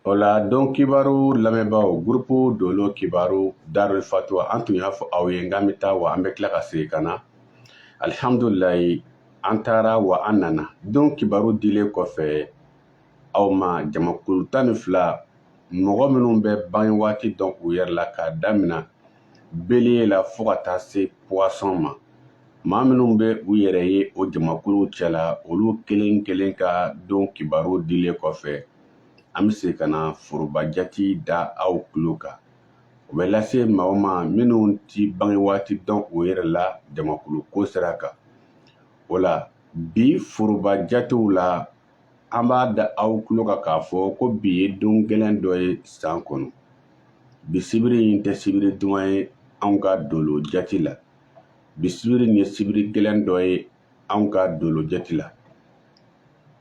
Ola don kibaru lamɛnbaaw groupe Dolo Kibaru Darul Fatwa an tun y'a fɔ aw ye nka bɛ taa wa an bɛ tila ka segin ka na alihamdulilayi an taara wa an nana don kibaru dilen kɔfɛ aw ma jamakulu 12 mɔgɔ minnu bɛ bange waati dɔn u yɛrɛ la k'a damina belier la fo ka taa se poisson ma maa minnu bɛ u yɛrɛ ye o jamakulu cɛla olu kelen kelen ka don kibaru dilen kɔfɛ an bɛ se ka na foroba jati da aw tulo kan o bɛ lase maa o maa minnu ti bange waati dɔn o yɛrɛ la jamakulu ko sira kan o la bi foroba jatew la an b'a da aw tulo kan k'a fɔ ko bi ye don gɛlɛn dɔ ye san kɔnɔ bi sibiri in tɛ sibiri duman ye anw ka Dolo jati la bi sibiri in ye sibiri gɛlɛn dɔ ye anw ka Dolo jati la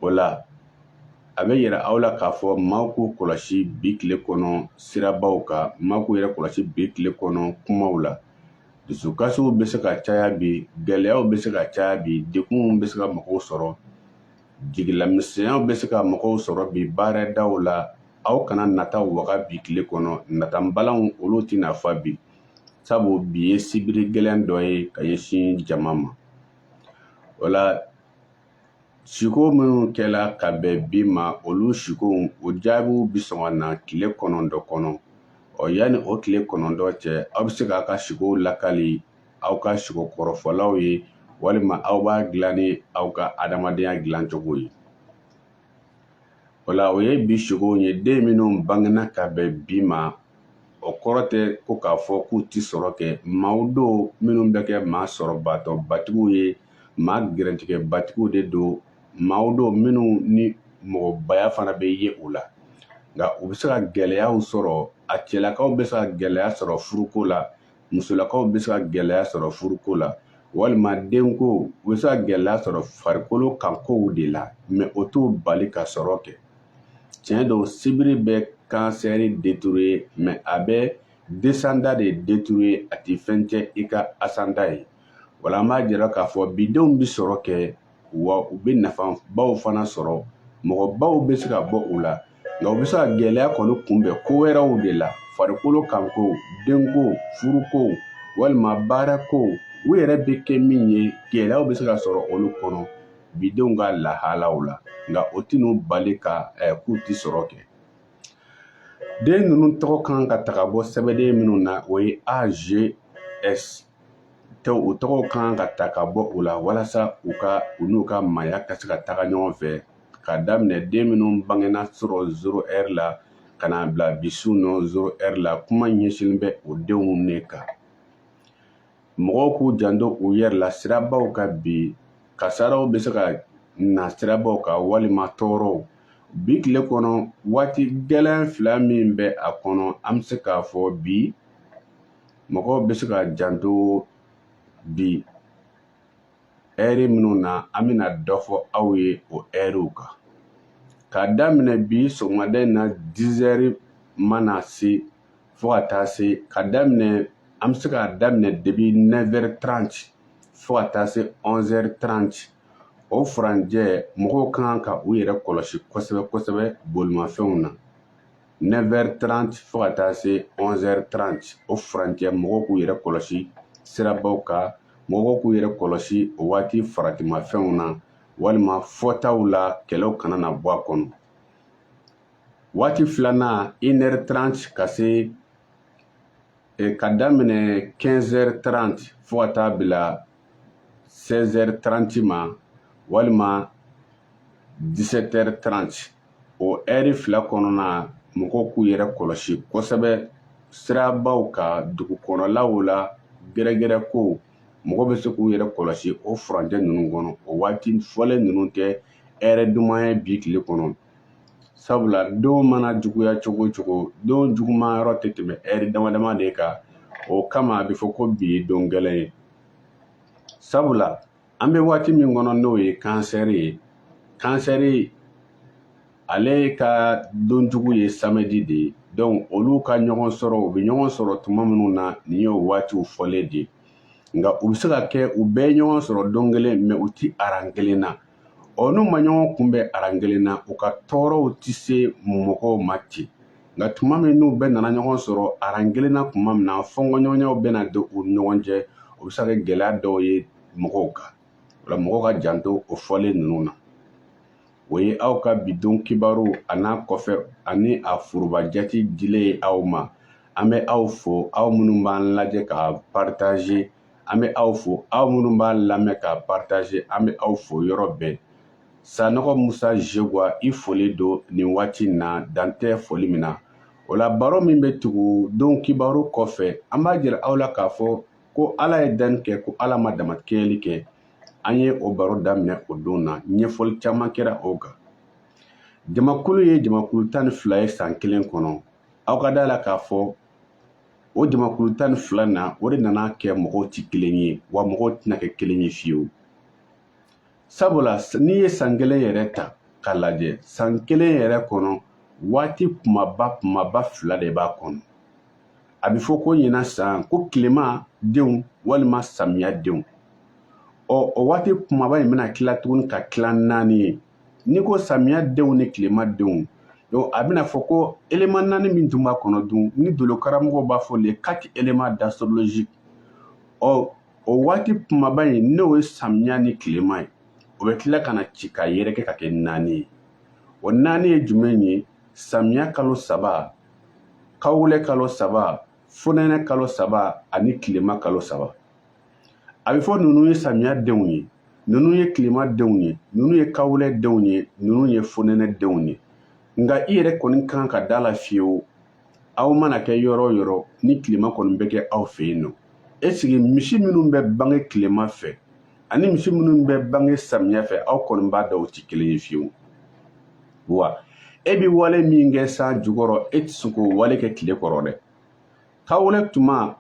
o la a bɛ yira aw la k'a fɔ maaw k'u kɔlɔsi bi tile kɔnɔ sirabaw kan maaw k'u yɛrɛ kɔlɔsi bi tile kɔnɔ kumaw la dusukasiw bɛ se ka caya bi gɛlɛyaw bɛ se ka caya bi degunw bɛ se ka mɔgɔw sɔrɔ jigilamisɛnyaw bɛ se ka mɔgɔw sɔrɔ bi baaradaw la aw kana nata waga bi tile kɔnɔ natanbalanw olu tɛna fa bi sabu bi ye sibiri gɛlɛn dɔ ye ka ɲɛsin jama ma o la siko minnu kɛla ka bɛn bi ma olu sikow o jaabiw bi sɔn ka na tile 9 kɔnɔ yanni o tile 9 cɛ aw bɛ se k'a ka sikow lakali aw ka siko kɔrɔfɔlaw ye walima aw b'a dilan ni aw ka adamadenya dilancogo ye o la o ye bi sikow ye den minnu bangena ka bɛn bi ma o kɔrɔ tɛ ko k'a fɔ k'u ti sɔrɔ kɛ maaw do minnu bɛ kɛ maa sɔrɔbatɔ batigiw ye maa gɛrɛntigɛ batigiw de do maaw do minnu ni mɔgɔbaya fana bɛ ye u la nka u bɛ se ka gɛlɛyaw sɔrɔ a cɛlakaw bɛ se ka gɛlɛya sɔrɔ furuko la musolakaw bɛ se ka gɛlɛya sɔrɔ furuko la walima denko u bɛ se ka gɛlɛya sɔrɔ farikolo kankow de la mɛ o t'u bali ka sɔrɔ kɛ tiɲɛ don sibiri bɛ kansɛri détruire mɛ a bɛ desanda de détruire a ti fɛn cɛ i ka asanda ye wala an b'a jira k'a fɔ bidenw bi sɔrɔ kɛ wa u bɛ nafabaw fana sɔrɔ mɔgɔbaw bɛ se ka bɔ u la nka u bɛ se ka gɛlɛya kɔni kunbɛn ko wɛrɛw de la farikolo kanko denko furuko walima baarako u yɛrɛ bɛ kɛ min ye gɛlɛyaw bɛ se ka sɔrɔ olu kɔnɔ bidenw ka lahalaw la nka o tɛ n'u bali ka k'u ti sɔrɔ kɛ den ninnu tɔgɔ kan ka taga bɔ sɛbɛden minnu na o ye AGS u tɔgɔ kan ka ta ka bɔ u la walasa u n'u ka maaya ka se ka taga ɲɔgɔn fɛ ka daminɛ den minnu bangena sɔrɔ 0 heure la ka na bila bi su nɔ 0 heure la kuma ɲɛsinnen bɛ o denw ne kan mɔgɔw k'u janto u yɛrɛ la sirabaw ka bi kasaraw bɛ se ka na sirabaw kan walima tɔɔrɔw bi tile kɔnɔ waati gɛlɛn 2 min bɛ a kɔnɔ an bɛ se k'a fɔ bi mɔgɔw bɛ se ka janto bi ɛri minnu na an bɛna dɔ fɔ aw ye o ɛriw kan k'a daminɛ bi sɔgɔmada na 10 heures mana se fo ka taa se ka daminɛ an bɛ se k'a daminɛ depuis 9h30 fo ka taa se 11h30 o furanjɛ mɔgɔw kan ka u yɛrɛ kɔlɔsi kosɛbɛ kosɛbɛ bolimafɛnw na 9h30 fo ka taa se 11h30 o furanjɛ mɔgɔw k'u yɛrɛ kɔlɔsi sirabaw kan mɔgɔw k'u yɛrɛ kɔlɔsi o waati faratimafɛnw na walima fɔtaw la kɛlɛw kana na bɔ a kɔnɔ waati filanan 1h30 ka se ka daminɛ 15h30 fo ka taa bila 16h30 ma walima 17h30 o ɛri fila kɔnɔna mɔgɔw k'u yɛrɛ kɔlɔsi kosɛbɛ sirabaw kan dugukɔnɔlaw la gɛrɛgɛrɛ ko mɔgɔ bɛ se k'u yɛrɛ kɔlɔsi o furanjɛ ninnu kɔnɔ o waati fɔlen ninnu tɛ ɛrɛ duman ye bi tile kɔnɔ sabula don mana juguya cogo cogo don juguman yɔrɔ tɛ tɛmɛ ɛri dama dama de kan o kama a bɛ fɔ ko bi ye don gɛlɛn ye sabula an bɛ waati min kɔnɔ n'o ye kansɛri ye kansɛri ale ka don jugu ye samedi de ye donc olu ka ɲɔgɔn sɔrɔ u bɛ ɲɔgɔn sɔrɔ tuma minnu na nin y'o waatiw fɔlen de nka u bɛ se ka kɛ u bɛɛ ɲɔgɔn sɔrɔ don kelen mɛ u ti aran kelen na n'u ma ɲɔgɔn kunbɛn aran kelen na u ka tɔɔrɔw tɛ se mɔgɔw ma ten nka tuma min n'u bɛɛ nana ɲɔgɔn sɔrɔ aran kelen na tuma min na fɔnkɔɲɔgɔnyaw bɛna don u ni ɲɔgɔn cɛ o bɛ se ka kɛ gɛlɛya dɔw ye mɔgɔw kan o la mɔgɔw ka janto o fɔlen ninnu na o ye aw ka bidon kibaru a n'a kɔfɛ ani a foroba jati dilen aw ma an bɛ aw fo aw minnu b'an lajɛ ka partager an bɛ aw fo aw minnu b'a lamɛn ka partager an bɛ aw fo yɔrɔ bɛɛ Sanɔgɔ Musa Jegwa i foli don nin waati na dan tɛ foli min na o la baro min bɛ tugu don kibaru kɔfɛ an b'a jira aw la k'a fɔ ko Ala ye danni kɛ ko Ala ma damakɛli kɛ an ye o baro daminɛ o don na ɲɛfɔli caman kɛra o kan jamakulu ye jamakulu 12 ye san kelen kɔnɔ aw ka da la k'a fɔ o jamakulu 12 na o de nana kɛ mɔgɔw tɛ kelen ye wa mɔgɔw tɛna kɛ kelen ye fiyewu sabula n'i ye san kelen yɛrɛ ta k'a lajɛ san kelen yɛrɛ kɔnɔ waati kumaba fila de b'a kɔnɔ a bɛ fɔ ko ɲina san ko tilema denw walima samiya denw o waati kumaba in bɛna tila tuguni ka tila 4 ye n'i ko samiya denw ni tilema denw a bɛna fɔ ko élément 4 min tun b'a kɔnɔ dun ni dolo karamɔgɔw b'a fɔ les 4 éléments d'astrologie o waati kumaba in n'o ye samiya ni tilema ye o bɛ tila ka na ci ka yɛrɛkɛ ka kɛ 4 ye o 4 ye jumɛn ye samiya kalo 3 kawulɛ kalo 3 fonɛnɛ kalo 3 ani tilema kalo 3 a bɛ fɔ ninnu ye samiya denw ye ninnu ye tilema denw ye ninnu ye kawulɛ denw ye ninnu ye fonɛnɛ denw ye nka i yɛrɛ kɔni kan ka da la fiyewu aw mana kɛ yɔrɔ o yɔrɔ ni tilema kɔni bɛ kɛ aw fɛ yen nɔ esigi misi minnu bɛ bange tilema fɛ ani misi minnu bɛ bange samiya fɛ aw kɔni b'a dɔn u tɛ kelen ye fiyewu wa e bɛ wale min kɛ san jukɔrɔ e tɛ se k'o wale kɛ tile kɔrɔ dɛ kawulɛ tuma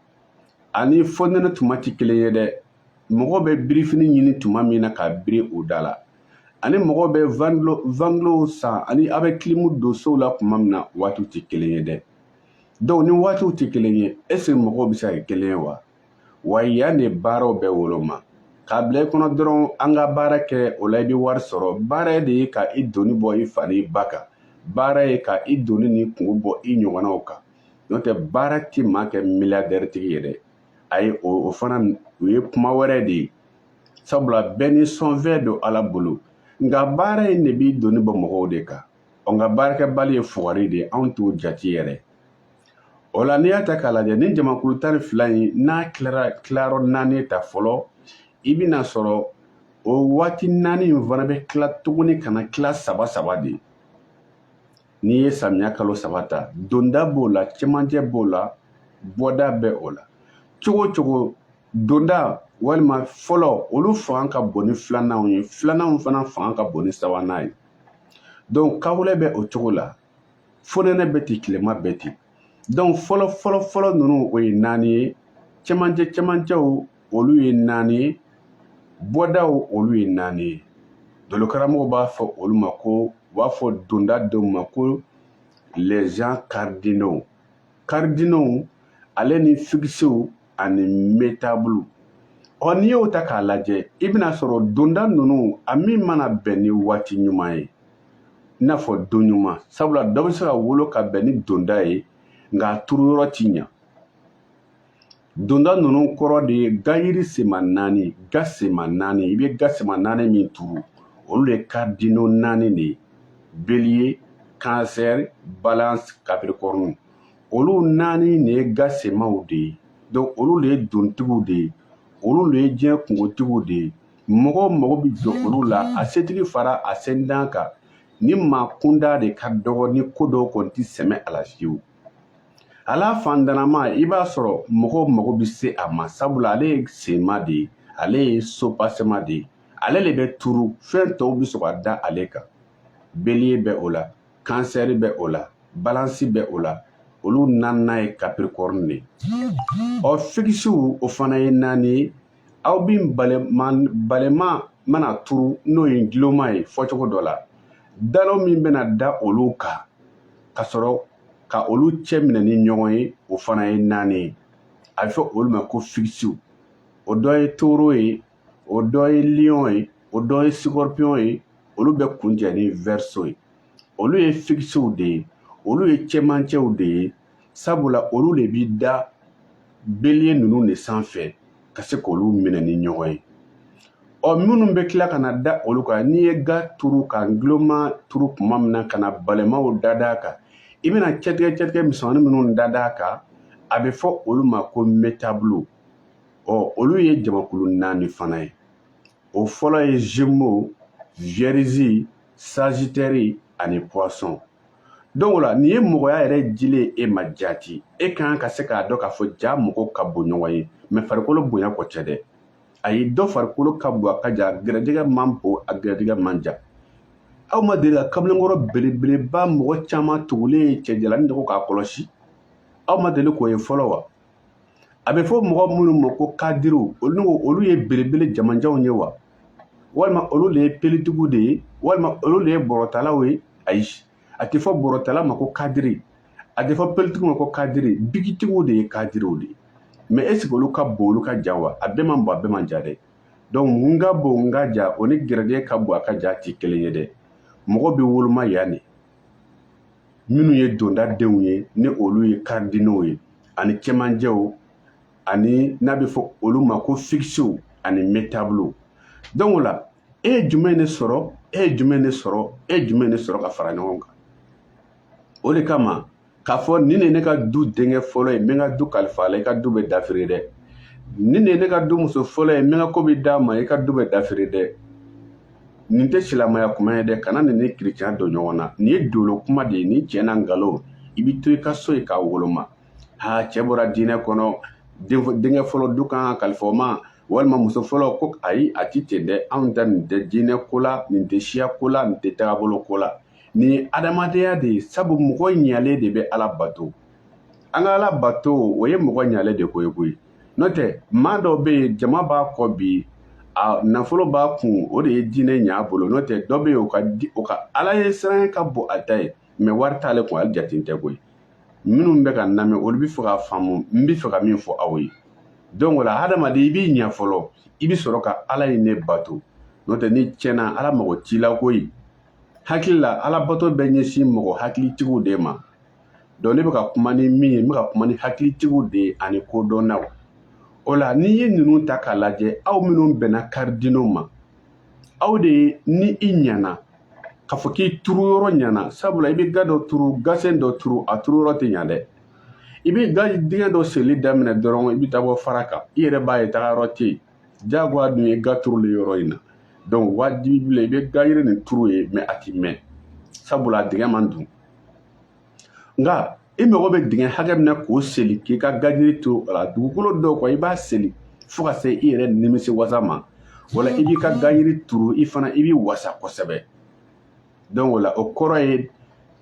ani fonɛnɛ tuma tɛ kelen ye dɛ mɔgɔ bɛ birifini ɲini tuma min na k'a biri o da la ani mɔgɔ bɛ vanglo san ani a bɛ kilimu don sow la tuma min na waatiw tɛ kelen ye dɛ donc ni waatiw tɛ kelen ye est-ce que mɔgɔw bɛ se ka kɛ kelen ye wa yan de baaraw bɛ woloma k'a bila i kɔnɔ dɔrɔn an ka baara kɛ o la i bɛ wari sɔrɔ baara de ye ka i doni bɔ i fa n'i ba kan baara ye ka i doni ni kungo bɔ i ɲɔgɔnnaw kan n'o tɛ baara tɛ maa kɛ milliardaire tigi ye dɛ ayi o fana o ye kuma wɛrɛ de ye sabula bɛɛ ni sɔnfɛn don Ala bolo nka baara in de b'i doni bɔ mɔgɔw de kan nka baarakɛbali ye fugari de ye anw t'o jate yɛrɛ o la n'i y'a ta k'a lajɛ ni jamakulu 12 in n'a tilayɔrɔ 4 ta fɔlɔ i bɛna sɔrɔ o waati 4 in fana bɛ tila tuguni ka na tila 3 de n'i ye samiya kalo 3 ta donda b'o la cɛmancɛ b'o la bɔda bɛ o la cogo cogo donda walima fɔlɔ olu fanga ka bon ni filananw ye filananw fana fanga ka bon ni sabanan ye donc kawulɛ bɛ o cogo la fonɛnɛ bɛ ten tilema bɛ ten donc fɔlɔ ninnu o ye 4 ye cɛmancɛw olu ye 4 ye bɔdaw olu ye 4 ye dolo karamɔgɔw b'a fɔ olu ma ko u b'a fɔ donda dɔw ma ko les gens cardinaux ale ni fixew ani métablu n'i y'o ta k'a lajɛ i bɛna sɔrɔ donda ninnu a min mana bɛn ni waati ɲuman ye i n'a fɔ don ɲuman sabula dɔ bɛ se ka wolo ka bɛn ni donda ye nka a turu yɔrɔ ti ɲa donda ninnu kɔrɔ de ye gayiri sema 4 ga sema 4 i bɛ ga sema 4 min turu olu ye cardinaux 4 de ye bélier cancer balance capricorne olu 4 de ye ga semaw de ye donc olu de ye dontigiw de ye olu de ye diɲɛ kungotigiw de ye mɔgɔ bɛ jɔ olu la a setigi fara a sendan kan ni maa kunda de ka dɔgɔ ni ko dɔw kɔni tɛ sɛmɛ a la fiyewu ala fandanama i b'a sɔrɔ mɔgɔ bɛ se a ma sabula ale ye sema de ye ale ye sopasema de ye ale de bɛ turu fɛn tɔw bɛ sɔrɔ ka da ale kan bélier bɛ o la cancer bɛ o la balance bɛ o la olu 4 ye capricorne de fixew o fana ye 4 ye aw bɛ balema mana turu n'o ye giloma ye fɔcogo dɔ la dalo min bɛna da olu kan ka sɔrɔ ka olu cɛ minɛ ni ɲɔgɔn ye o fana ye 4 ye a bɛ fɔ olu ma ko fixew o dɔ ye taureau ye o dɔ ye lion ye o dɔ ye scorpion ye olu bɛ kunjɛ ni verso ye olu ye fixew de ye olu ye cɛmancɛw de ye sabula olu de bi da bélier ninnu de sanfɛ ka se k'olu minɛ ni ɲɔgɔn ye minnu bɛ tila ka na da olu kan n'i ye ga turu ka nguloma turu tuma min na ka na balemaw dada kan i bɛna cɛtigɛ misɛnmanin minnu dada kan a bɛ fɔ olu ma ko métablo olu ye jamakulu 4 fana ye o fɔlɔ ye Gémeaux, Vierge, Sagittaire ani Poisson donc la nin ye mɔgɔya yɛrɛ jile e ma jati e kan ka se k'a dɔn k'a fɔ ja mɔgɔw ka bon ɲɔgɔn ye mais farikolo bonya kɔ tɛ dɛ ayi dɔ farikolo ka bon a ka ja gɛrɛjɛgɛ man bon a gɛrɛjɛgɛ man ja aw ma deli ka kamalenkɔrɔ belebeleba mɔgɔ caman tugulen cɛjalani de ko k'a kɔlɔsi aw ma deli k'o ye fɔlɔ wa a bɛ fɔ mɔgɔ minnu ma ko kadiriw olu ye belebele jamanjanw ye wa walima olu de ye pelitigiw de ye walima olu de ye bɔrɔtalaw ye ayi a tɛ fɔ bɔrɔtala ma ko kadiri a tɛ fɔ pelitigiw ma ko kadiri bigitigiw de ye kadiriw de ye mais est-ce que olu ka bon olu ka ja wa a bɛɛ man bon a bɛɛ man ja dɛ donc mun ka bon mun ka ja o ni gɛrɛjɛgɛ ka bon a ka ja tɛ kelen ye dɛ mɔgɔ bɛ woloma yan de minnu ye dondadenw ye ni olu ye kardinaux ye ani cɛmancɛw ani n'a bɛ fɔ olu ma ko fixew ani métablo donc la e ye jumɛn de sɔrɔ e ye jumɛn de sɔrɔ e ye jumɛn de sɔrɔ ka fara ɲɔgɔn kan o de kama k'a fɔ nin de ye ne ka du denkɛ fɔlɔ ye n bɛ n ka du kalifa a la i ka du bɛ dafiri dɛ nin de ye ne ka du muso fɔlɔ ye n bɛ n ka ko bɛ d'a ma i ka du bɛ dafiri dɛ nin tɛ silamɛya kuma ye dɛ kana nin ni kiricɛnya don ɲɔgɔn na nin ye dolo kuma de ye ni cɛ n'a nkalon i bɛ to i ka so ye k'a woloma cɛ bɔra diinɛ kɔnɔ denkɛ fɔlɔ du kan ka kalifa o ma walima muso fɔlɔ ko ayi a ti ten dɛ anw ta nin tɛ diinɛ ko la nin tɛ siya ko la nin tɛ tagabolo ko la nin ye adamadenya de ye sabu mɔgɔ ɲalen de bɛ ala bato an ka ala bato o ye mɔgɔ ɲalen de ko ye koyi n'o tɛ maa dɔw bɛ yen jama b'a kɔ bi a nafolo b'a kun o de ye diinɛ ɲɛ a bolo n'o tɛ dɔ bɛ yen o ka ala ye siran ka bon a ta ye mais wari t'ale kun ale jate tɛ koyi minnu bɛ ka lamɛn olu bɛ fɛ ka faamu n bɛ fɛ ka min fɔ aw ye donc o la hadamaden i b'i ɲɛ fɔlɔ i bɛ sɔrɔ ka ala ye ne bato n'o tɛ ni tiɲɛna ala mago t'i la koyi hakili la ala bato bɛ ɲɛsin mɔgɔ hakilitigiw de ma donc ne bɛ ka kuma ni min ye n bɛ ka kuma ni hakilitigiw de ye ani kodɔnnaw o la n'i ye ninnu ta k'a lajɛ aw minnu bɛnna karidinɛw ma aw de ye ni i ɲɛna k'a fɔ k'i turu yɔrɔ ɲɛna sabula i bɛ ga dɔ turu gasen dɔ turu a turu yɔrɔ tɛ ɲa dɛ i bɛ dingɛ dɔ seli daminɛ dɔrɔn i bɛ taa bɔ fara kan i yɛrɛ b'a ye taga yɔrɔ tɛ yen diyagoya dun ye ga turulen yɔrɔ in na donc wajibi bila i bɛ ga yiri nin turu ye mais a ti mɛn sabula a dingɛ man dun nka i mago bɛ dingɛ hakɛ min na k'o seli k'i ka gajiri turu la dugukolo dɔw kan i b'a seli fo ka se i yɛrɛ nimisi wasa ma wala i b'i ka gajiri turu i fana i b'i wasa kosɛbɛ donc o la o kɔrɔ ye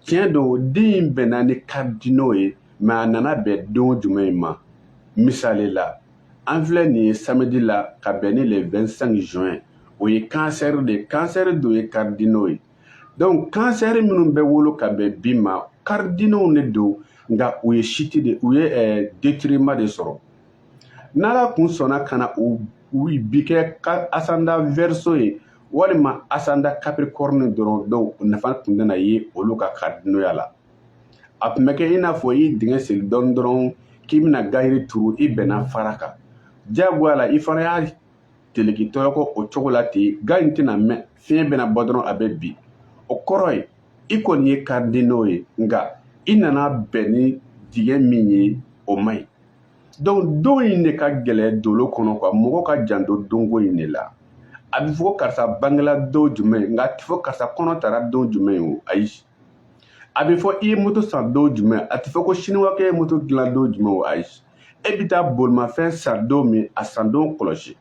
tiɲɛ don den in bɛnna ni karidinɛw ye mais a nana bɛn don jumɛn ma misali la an filɛ nin ye samedi la ka bɛn ni le 25 juin o ye cancer de cancer dɔ ye karidinɛw ye donc cancer minnu bɛ wolo ka bɛn bi ma karidinɛw de don nka u ye chute de u ye détruitement de sɔrɔ n'ala kun sɔnna ka na u bi kɛ ascendant verseau ye walima ascendant capricorne dɔrɔn donc nafa tun tɛna ye olu ka karidinɛya la a tun bɛ kɛ i n'a fɔ i dingɛ seli dɔɔni dɔrɔn k'i bɛna gayiri turu i bɛnna fara kan diyagoya la i fana y'a telekitɔ kɔ o cogo la ten ga in tɛna mɛn fiɲɛ bɛna bɔ dɔrɔn a bɛ bin o kɔrɔ ye i kɔni ye karidinɛw ye nka i nana bɛn ni dingɛ min ye o man ɲi donc don in de ka gɛlɛn dolo kɔnɔ quoi mɔgɔ ka janto donko in de la a bɛ fɔ ko karisa bangela don jumɛn nka a tɛ fɔ karisa kɔnɔ tara don jumɛn o ayi a bɛ fɔ i ye moto san don jumɛn a tɛ fɔ ko siniwakɛ ye moto dilan don jumɛn o ayi e bɛ taa bolimafɛn san don min a san don kɔlɔsi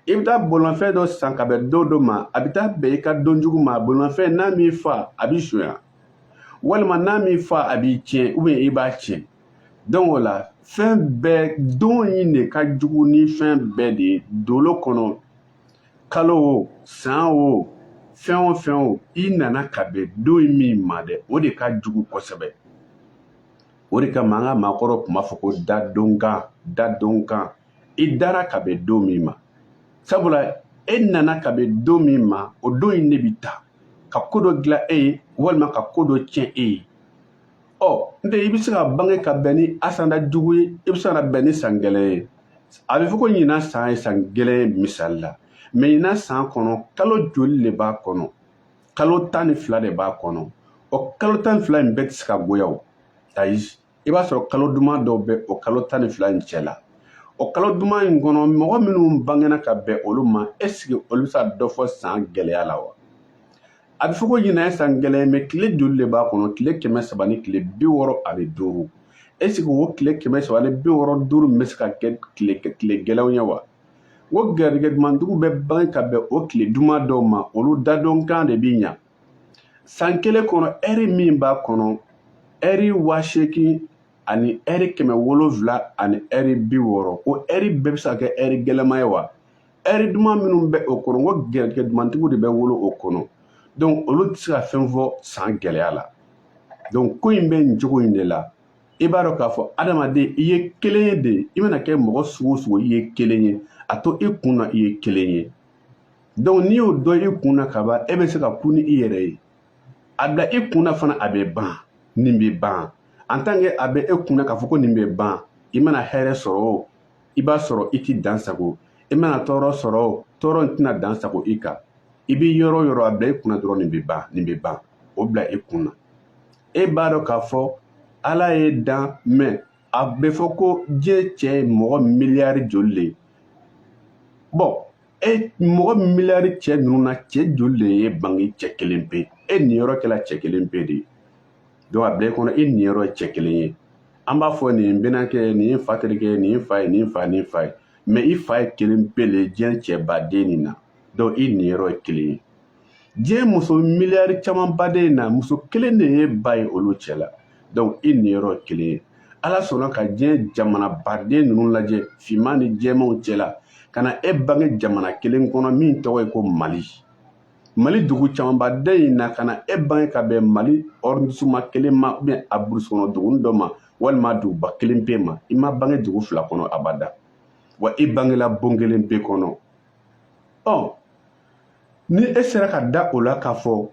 i bɛ taa bolimafɛn dɔ san ka bɛn don dɔ ma a bɛ taa bɛn i ka donjugu ma bolimafɛn n'a m'i fa a b'i sonya walima n'a m'i fa a b'i tiɲɛ ou bien i b'a tiɲɛ donc o la fɛn bɛɛ don in de ka jugu ni fɛn bɛɛ de ye dolo kɔnɔ kalo o san o fɛn o fɛn o i nana ka bɛn don in min ma dɛ o de ka jugu kosɛbɛ o de kama an ka maakɔrɔ tun b'a fɔ ko dadonkan i dara ka bɛn don min ma sabula e nana ka bɛn don min ma o don in de bi ta ka ko dɔ dilan e ye walima ka ko dɔ tiɲɛ e ye n tɛ i bɛ se ka bange ka bɛn ni asanda jugu ye i bɛ se ka bɛn ni san gɛlɛn ye a bɛ fɔ ko ɲinan san ye san gɛlɛn misali la mɛ ɲinan san kɔnɔ kalo joli de b'a kɔnɔ kalo 12 de b'a kɔnɔ o kalo 12 in bɛɛ tɛ se ka goya o ayi i b'a sɔrɔ kalo duman dɔw bɛ o kalo 12 in cɛ la o kalo duman in kɔnɔ mɔgɔ minnu bangena ka bɛn olu ma est-ce que olu bɛ se ka dɔ fɔ san gɛlɛya la wa a bɛ fɔ ko ɲinan ye san gɛlɛn mɛ tile joli de b'a kɔnɔ tile 300 ni tile 65 est-ce que o tile 365 min bɛ se ka kɛ tile gɛlɛnw ye wa o garijɛgɛ dumantigiw bɛ bange ka bɛn o tile duman dɔw ma olu dadɔnkan de bɛ ɲa san kelen kɔnɔ ɛri min b'a kɔnɔ ɛri 80,000 ani ɛri 700 ani ɛri 60 o ɛri bɛɛ bɛ se ka kɛ ɛri gɛlɛma ye wa ɛri duman minnu bɛ o kɔnɔ o garijɛgɛ dumantigiw de bɛ wolo o kɔnɔ donc olu tɛ se ka fɛn fɔ san gɛlɛya la donc ko in bɛ nin cogo in de la i b'a dɔn k'a fɔ adamaden i ye kelen ye de i bɛna kɛ mɔgɔ sugu o sugu i ye kelen ye a to i kun na i ye kelen ye donc n'i y'o dɔn i kun na ka ban e bɛ se ka kun ni i yɛrɛ ye a bila i kun na fana a bɛ ban nin bɛ ban en tant que a bɛ e kun na k'a fɔ ko nin bɛ ban i mana hɛrɛ sɔrɔ o i b'a sɔrɔ i tɛ dan sago i mana tɔɔrɔ sɔrɔ o tɔɔrɔ in tɛna dan sago i kan i bɛ yɔrɔ o yɔrɔ a bila i kun na dɔrɔn nin bɛ ban o bila i kun na e b'a dɔn k'a fɔ ala ye dan mɛ a bɛ fɔ ko diɲɛ cɛ ye mɔgɔ miliyari joli de ye bon mɔgɔ miliyari cɛ ninnu na cɛ joli de ye bange cɛ kelen pe e niyɔrɔ kɛla cɛ kelen pe de ye donc a bila i kɔnɔ i niyɔrɔ ye cɛ kelen ye an b'a fɔ nin ye n bɛnakɛ nin ye fa terikɛ nin ye fa ye nin fa nin fa ye mɛ i fa ye kelen pe le diɲɛ cɛ baden nin na donc i niyɔrɔ ye kelen ye diɲɛ muso miliyari caman baden na muso kelen de ye ba ye olu cɛ la donc i niyɔrɔ ye kelen ye ala sɔnna ka diɲɛ jamana baden ninnu lajɛ finman ni jɛmanw cɛ la ka na e bange jamana kelen kɔnɔ min tɔgɔ ye ko mali dugu camanbaden in na ka na e bange ka bɛn mali arrondissement kelen ma ubiyɛn a burusi kɔnɔ duguni dɔ ma walima duguba kelen pe ma i ma bange dugu 2 kɔnɔ abada wa i bangela bon kelen pe kɔnɔ ni e sera ka da o la k'a fɔ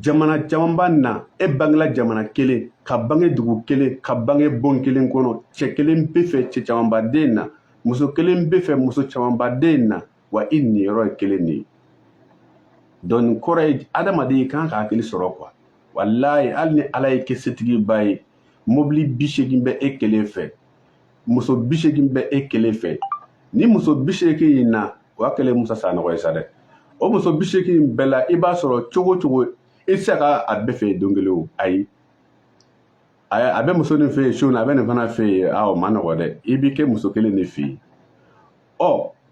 jamana camanba na e bangela jamana kelen ka bange dugu kelen ka bange bon kelen kɔnɔ cɛ kelen bɛ fɛ cɛ camanbaden na muso kelen bɛ fɛ muso camanbaden na wa i niyɔrɔ ye kelen de ye donc nin kɔrɔ ye adamaden i kan ka hakili sɔrɔ quoi walayi hali ni ala ye kɛ setigiba ye mobili 80 bɛ e kelen fɛ muso 80 bɛ e kelen fɛ ni muso 80 in na o y'a kɛlen musa sanɔgɔ ye sa dɛ o muso 80 in bɛɛ la i b'a sɔrɔ cogo cogo i tɛ se ka a bɛɛ fɛ don kelen o ayi a bɛ muso nin fɛ yen su na a bɛ nin fana fɛ yen o ma nɔgɔ dɛ i b'i kɛ muso kelen de fɛ yen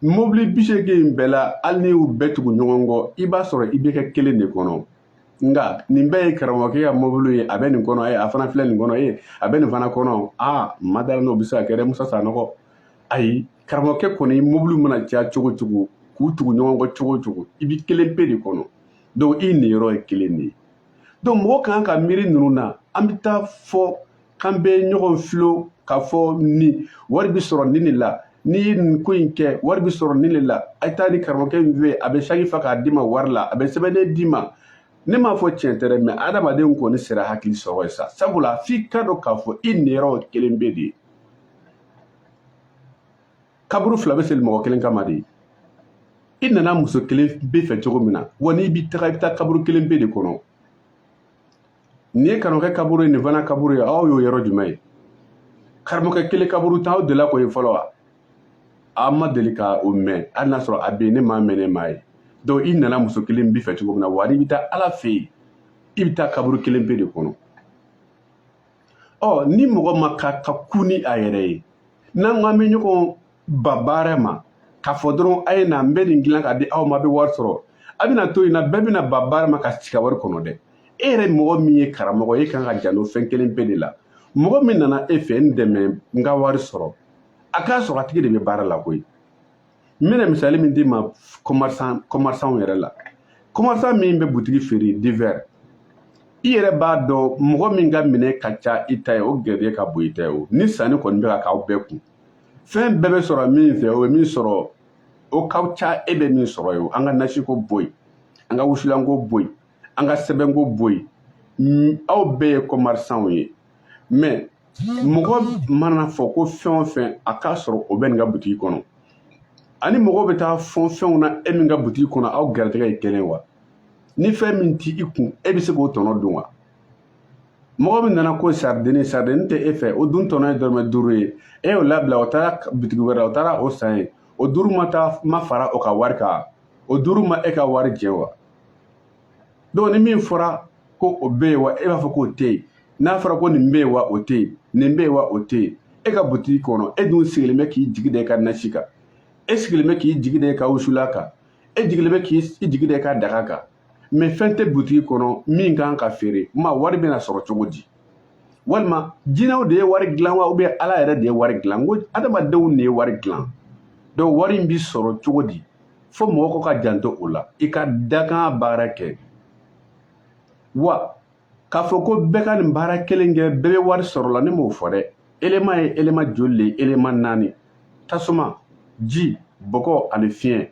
mobili 80 in bɛɛ la hali n'i y'u bɛɛ tugu ɲɔgɔn kɔ i b'a sɔrɔ i bɛ kɛ kelen de kɔnɔ nka nin bɛɛ ye karamɔgɔkɛ ka mobili ye a bɛ nin kɔnɔ a fana filɛ nin kɔnɔ a bɛ nin fana kɔnɔ ma dala n'o bɛ se ka kɛ dɛ musa sanɔgɔ ayi karamɔgɔkɛ kɔni mobili mana caya cogo cogo k'u tugu ɲɔgɔn kɔ cogo cogo i bɛ kelen pe de kɔnɔ donc i niyɔrɔ ye kelen de ye donc mɔgɔ kan ka miiri ninnu na an bɛ taa fɔ k'an bɛ ɲɔgɔn filo k'a fɔ nin wari bɛ sɔrɔ nin de la n'i ye nin ko in kɛ wari bɛ sɔrɔ nin de la a ye taa ni karamɔgɔkɛ in fɛ a bɛ saki fa k'a d'i ma wari la a bɛ sɛbɛnden d'i ma ne m'a fɔ tiɲɛ tɛ dɛ mɛ adamaden kɔni sera hakili sɔrɔ ye sa sabula f'i ka dɔn k'a fɔ i niyɔrɔ kelen bɛ de ye kaburu 2 bɛ seli mɔgɔ kelen kama de i nana muso kelen bɛ fɛ cogo min na wa n'i bɛ taga i bɛ taa kaburu kelen bɛ de kɔnɔ nin ye karamɔgɔkɛ kaburu ye nin fana kaburu ye aw y'o yɔrɔ jumɛn ye karamɔgɔkɛ kelen kaburu tan aw delila k'o ye fɔlɔ wa aw ma deli ka o mɛn hali n'a sɔrɔ a bɛ yen ne m'a mɛn ne m'a ye donc i nana muso kelen bɛ fɛ cogo min na wa n'i bɛ taa ala fɛ yen i bɛ taa kaburu kelen bɛ de kɔnɔ ni mɔgɔ ma ka kun ni a yɛrɛ ye n'an ko an bɛ ɲɔgɔn ba baara ma k'a fɔ dɔrɔn a ye na n bɛ nin dilan k'a di aw ma a bɛ wari sɔrɔ a bɛna to yen na bɛɛ bɛna ba baara ma ka sigi ka wari kɔnɔ dɛ e yɛrɛ mɔgɔ min ye karamɔgɔ ye kan ka janto fɛn kelen pe de la mɔgɔ min nana e fɛ n dɛmɛ n ka wari sɔrɔ a k'a sɔrɔ a tigi de bɛ baara la koyi n bɛna misali min d'i ma commerçant yɛrɛ la commerçant min bɛ butigi feere divers i yɛrɛ b'a dɔn mɔgɔ min ka minɛ ka ca i ta ye o gɛrijɛgɛ ka bon i ta ye o ni sanni kɔni bɛ ka k'aw bɛɛ kun fɛn bɛɛ bɛ sɔrɔ min fɛ o ye min sɔrɔ o ka ca e bɛ min sɔrɔ ye o an ka nasiko bɔ yen an ka wusulanko bɔ yen an ka sɛbɛnko bɔ yen aw bɛɛ ye commerçant ye mais mɔgɔ mana fɔ ko fɛn o fɛn a k'a sɔrɔ o bɛ nin ka butigi kɔnɔ ani mɔgɔ bɛ taa fɔn fɛnw na e min ka butigi kɔnɔ aw garijɛgɛ ye kelen wa ni fɛn min ti i kun e bɛ se k'o tɔnɔ dun wa mɔgɔ min nana ko sardine tɛ e fɛ o dun tɔnɔ ye dɔrɔmɛ 5 ye e y'o labila o taara butigi wɛrɛ o taara o san ye o 5 ma fara o ka wari kan o 5 ma e ka wari jɛ wa donc ni min fɔra ko o bɛ yen wa e b'a fɔ k'o tɛ yen n'a fɔra ko nin bɛ yen wa o tɛ yen nin bɛ yen wa o tɛ yen e ka butigi kɔnɔ e dun sigilen bɛ k'i jigi da i ka nasi kan e sigilen bɛ k'i jigi da i ka wusula kan e jigilen bɛ k'i jigi da i ka daga kan mais fɛn tɛ butigi kɔnɔ min kan ka feere ma wari bɛna sɔrɔ cogo di walima jinɛw de ye wari dilan wa ou bien ala yɛrɛ de ye wari dilan ko adamadenw de ye wari dilan donc wari in bi sɔrɔ cogo di fo mɔgɔ ka janto o la i ka dakan baara kɛ wa k'a fɔ ko bɛɛ ka nin baara kelen kɛ bɛɛ bɛ wari sɔrɔ la ne m'o fɔ dɛ élément ye élément joli le ye élément 4 tasuma ji bɔgɔ ani fiɲɛ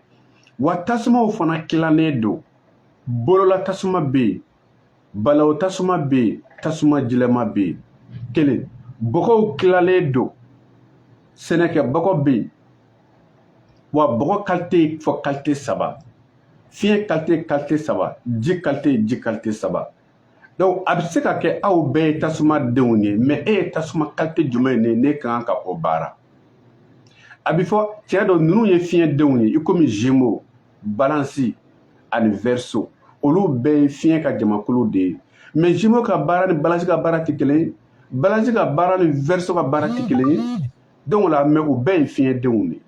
wa tasumaw fana tilannen don bolola tasuma bɛ yen balawu tasuma bɛ yen tasuma jilama bɛ yen kelen bɔgɔw tilalen don sɛnɛkɛ bɔgɔ bɛ yen wa bɔgɔ qualité fɔ qualité 3 fiɲɛ qualité 3 ji qualité 3 donc a bɛ se ka kɛ aw bɛɛ ye tasuma denw ye mais e ye tasuma qualité jumɛn de ye ne kan ka o baara a bɛ fɔ cɛ dɔ ninnu ye fiɲɛ denw ye i komi Gémeaux Balance ani Verseau olu bɛɛ ye fiɲɛ ka jamakulu de ye mais Gémeaux ka baara ni Balance ka baara tɛ kelen ye Balance ka baara ni Verseau ka baara tɛ kelen ye donc la mais u bɛɛ ye fiɲɛ denw de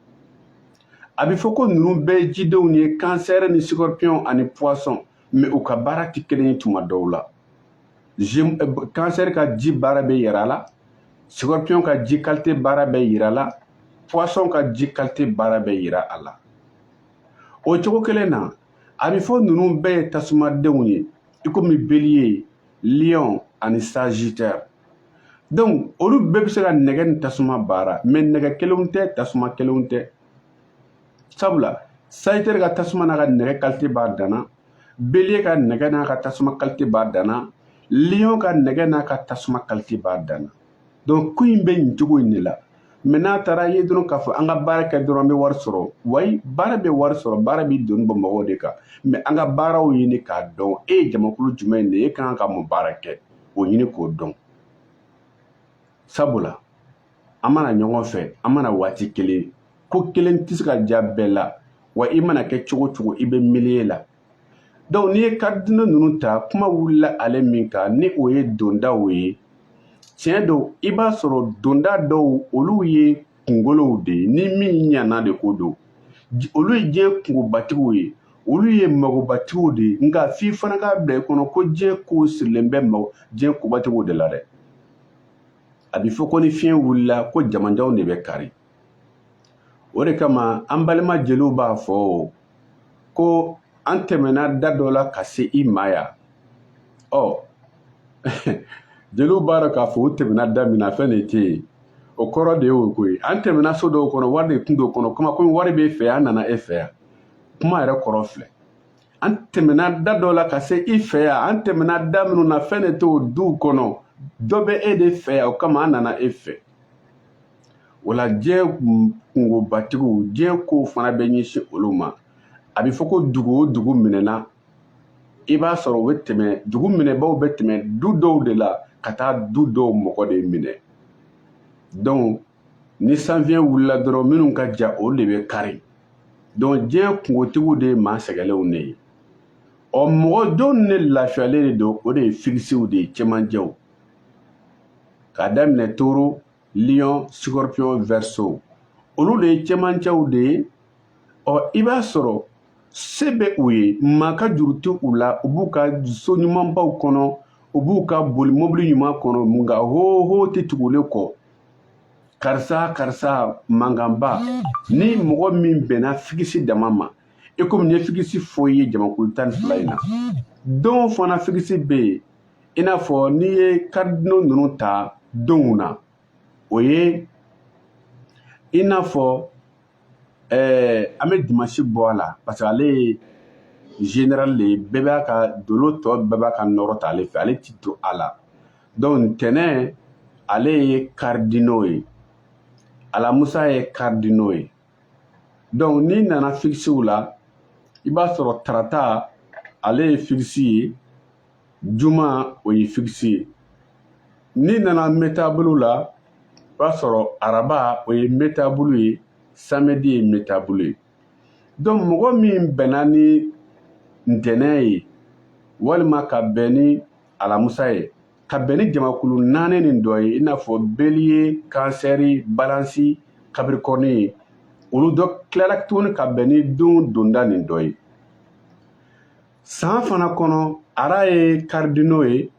a bɛ fɔ ko ninnu bɛɛ ye jidenw ye Cancer ni Scorpion ani Poisson mais u ka baara tɛ kelen ye tuma dɔw la Cancer ka ji baara bɛ yira a la Scorpion ka ji qualité baara bɛ yira a la Poisson ka ji qualité baara bɛ yira a la o cogo kelen na a bɛ fɔ ninnu bɛɛ ye tasumadenw ye i komi Bélier Lion ani Sagittaire donc olu bɛɛ bɛ se ka nɛgɛ ni tasuma baara mais nɛgɛ kelenw tɛ tasuma kelenw tɛ sabula Sagittaire ka tasuma n'a ka nɛgɛ qualité b'a danna Bélier ka nɛgɛ n'a ka tasuma qualité b'a danna Lion ka nɛgɛ n'a ka tasuma qualité b'a danna donc ko in bɛ nin cogo in de la mais n'a taara ye dɔrɔn k'a fɔ an ka baara kɛ dɔrɔn an bɛ wari sɔrɔ wayi baara bɛ wari sɔrɔ baara bɛ doni bɔ mɔgɔw de kan mais an ka baaraw ɲini k'a dɔn e ye jamakulu jumɛn de ye e kan ka mun baara kɛ o ɲini k'o dɔn sabula an mana ɲɔgɔn fɛ an mana waati kelen ko kelen tɛ se ka diya bɛɛ la wa i mana kɛ cogo cogo i bɛ milieu la donc n'i ye kadinɛ ninnu ta kuma wulila ale min kan ni o ye dondaw ye tiɲɛ don i b'a sɔrɔ donda dɔw olu ye kungolow de ye ni min ɲana de ko don olu ye diɲɛ kungobatigiw ye olu ye magobatigiw de ye nka f'i fana k'a bila i kɔnɔ ko diɲɛ ko sirilen bɛ diɲɛ kobatigiw de la dɛ a bɛ fɔ ko ni fiɲɛ wulila ko jamanjanw de bɛ kari o de kama an balima jeliw b'a fɔ ko an tɛmɛna da dɔ la ka se i ma yan ɔ jeliw b'a dɔn k'a fɔ u tɛmɛna da min na fɛn de tɛ yen o kɔrɔ de y'o koyi an tɛmɛna so dɔw kɔnɔ wari de tun t'o kɔnɔ kuma komi wari b'e fɛ yan an nana e fɛ yan kuma yɛrɛ kɔrɔ filɛ an tɛmɛna da dɔ la ka se i fɛ yan an tɛmɛna da minnu na fɛn de t'o duw kɔnɔ dɔ bɛ e de fɛ yan o kama an nana e fɛ o la diɲɛ kungobatigiw diɲɛ kow fana bɛ ɲɛsin olu ma a bɛ fɔ ko dugu o dugu minɛna i b'a sɔrɔ u bɛ tɛmɛ dugu minɛbaw bɛ tɛmɛ du dɔw de la ka taa du dɔw mɔgɔ de minɛ donc ni sanfiɲɛ wulila dɔrɔn minnu ka ja olu de bɛ kari donc diɲɛ kungotigiw de ye maa sɛgɛlenw de ye ɔ mɔgɔ dɔw de lafiyalen de don o de ye figisiw de ye cɛmancɛw k'a daminɛ Taureau Lion Scorpion Verseau olu de ye cɛmancɛw de ye ɔ i b'a sɔrɔ se bɛ u ye maa ka juru tɛ u la u b'u ka so ɲumanbaw kɔnɔ u b'u ka boli mobili ɲuman kɔnɔ nka ho tɛ tugulen kɔ karisa mankanba ni mɔgɔ min bɛnna figisi dama ma e komi ni ye figisi fɔ i ye jamakulu 12 in na don fana figisi bɛ yen i n'a fɔ n'i ye kadinɛ ninnu ta donw na o ye i n'a fɔ an bɛ dimanche bɔ a la parce que ale ye général le bɛɛ b'a ka dolo tɔ bɛɛ b'a ka nɔrɔ ta ale fɛ ale ti to a la donc ntɛnɛn ale ye cardinaux ye Alamusa ye cardinaux ye donc n'i nana fixiw la i b'a sɔrɔ tarata ale ye fixi ye juma o ye fixi ye n'i nana métabolo la i b'a sɔrɔ araba o ye métabolo ye samedi ye métabolo ye donc mɔgɔ min bɛnna ni ntɛnɛn ye walima ka bɛn ni alamusa ye ka bɛn ni jamakulu 4 nin dɔ ye i n'a fɔ bélier kansɛri balansi capricorne ye olu dɔ tilala tuguni ka bɛn ni don donda nin dɔ ye san fana kɔnɔ ara ye cardinaux ye